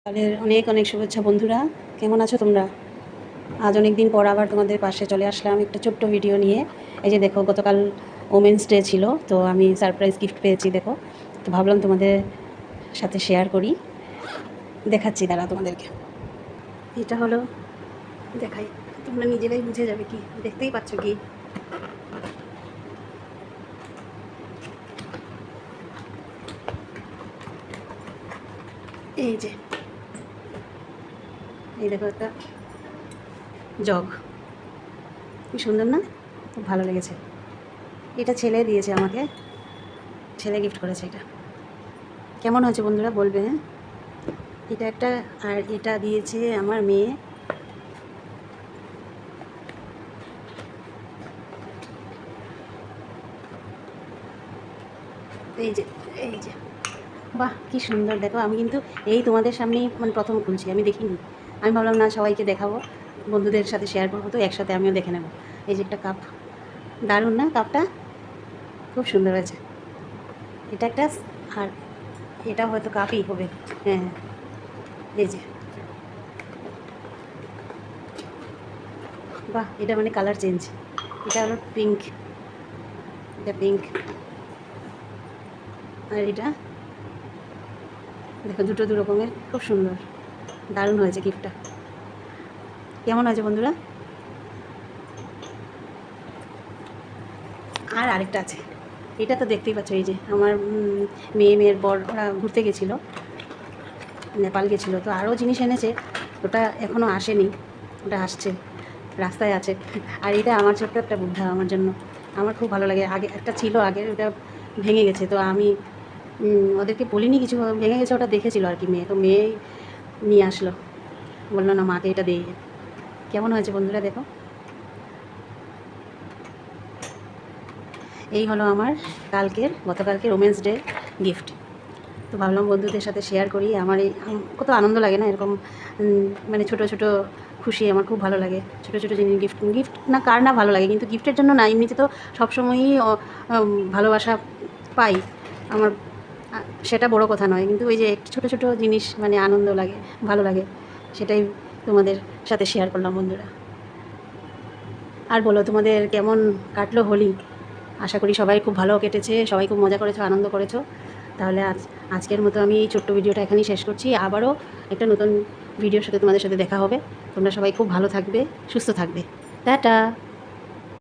তাদের অনেক অনেক শুভেচ্ছা বন্ধুরা, কেমন আছো তোমরা? আজ অনেক দিন পর আবার তোমাদের পাশে চলে আসলাম একটা ছোট্ট ভিডিও নিয়ে। এই যে দেখো, গতকাল ওমেন্স ডে ছিল, তো আমি সারপ্রাইজ গিফট পেয়েছি দেখো। তো ভাবলাম তোমাদের সাথে শেয়ার করি, দেখাচ্ছি দাঁড়া তোমাদেরকে। এটা হলো, দেখাই, তোমরা নিজেরাই বুঝে যাবে। কি দেখতেই পাচ্ছ কি? এই যে, এই দেখো একটা জগ, কি সুন্দর না? খুব ভালো লেগেছে। এটা ছেলে দিয়েছে আমাকে, ছেলে গিফট করেছে। এটা কেমন হয়েছে বন্ধুরা বলবে, হ্যাঁ? এটা একটা, আর এটা দিয়েছে আমার মেয়ে। এই যে, এই যে, বাহ কি সুন্দর! দেখো, আমি কিন্তু এই তোমাদের সামনেই মানে প্রথম খুলছি, আমি দেখিনি। আমি ভাবলাম না, সবাইকে দেখাবো, বন্ধুদের সাথে শেয়ার করবো, তো একসাথে আমিও দেখে নেব। এই যে একটা কাপ, দারুণ না কাপটা? খুব সুন্দর হয়েছে এটা একটা। আর এটা হয়তো কাপই হবে। হ্যাঁ, এই যে, বাহ, এটা মানে কালার চেঞ্জ। এটা হলো পিঙ্ক, এটা পিঙ্ক। আর এটা দেখো, দুটো দু রকমের, খুব সুন্দর, দারুণ হয়েছে গিফটটা। কেমন হয়েছে বন্ধুরা? আর আরেকটা আছে, এটা তো দেখতেই পাচ্ছ। এই যে আমার মেয়ের বর, ওরা ঘুরতে গেছিলো, নেপাল গেছিলো, তো আরও জিনিস এনেছে। ওটা এখনও আসেনি, ওটা আসছে, রাস্তায় আছে। আর এটা আমার ছোট্ট একটা বুদ্ধা আমার জন্য, আমার খুব ভালো লাগে। আগে একটা ছিল, আগে ওটা ভেঙে গেছে, তো আমি ওদেরকে বলিনি কিছু, ভেঙে গেছে, ওটা দেখেছিল আর কি মেয়ে, তো মেয়েই নিয়ে আসলো, বললো না মাকে এটা দিয়ে। কেমন হয়েছে বন্ধুরা দেখো? এই হলো আমার গতকালকের ওমেন্স ডে গিফট। তো ভাবলাম বন্ধুদের সাথে শেয়ার করি। আমার এই কত আনন্দ লাগে না এরকম, মানে ছোটো ছোটো খুশি, আমার খুব ভালো লাগে। ছোটো ছোটো জিনিস গিফট, গিফট না কার না ভালো লাগে, কিন্তু গিফটের জন্য না, এমনিতে তো সবসময়ই ভালোবাসা পাই আমার, সেটা বড় কথা নয়, কিন্তু ওই যে ছোটো ছোটো জিনিস মানে আনন্দ লাগে, ভালো লাগে, সেটাই তোমাদের সাথে শেয়ার করলাম বন্ধুরা। আর বলো, তোমাদের কেমন কাটলো হোলি? আশা করি সবাই খুব ভালো কেটেছে, সবাই খুব মজা করেছো, আনন্দ করেছো। তাহলে আজকের মতো আমি এই ছোট্ট ভিডিওটা এখানেই শেষ করছি। আবারও একটা নতুন ভিডিওর সাথে তোমাদের সাথে দেখা হবে। তোমরা সবাই খুব ভালো থাকবে, সুস্থ থাকবে। টাটা।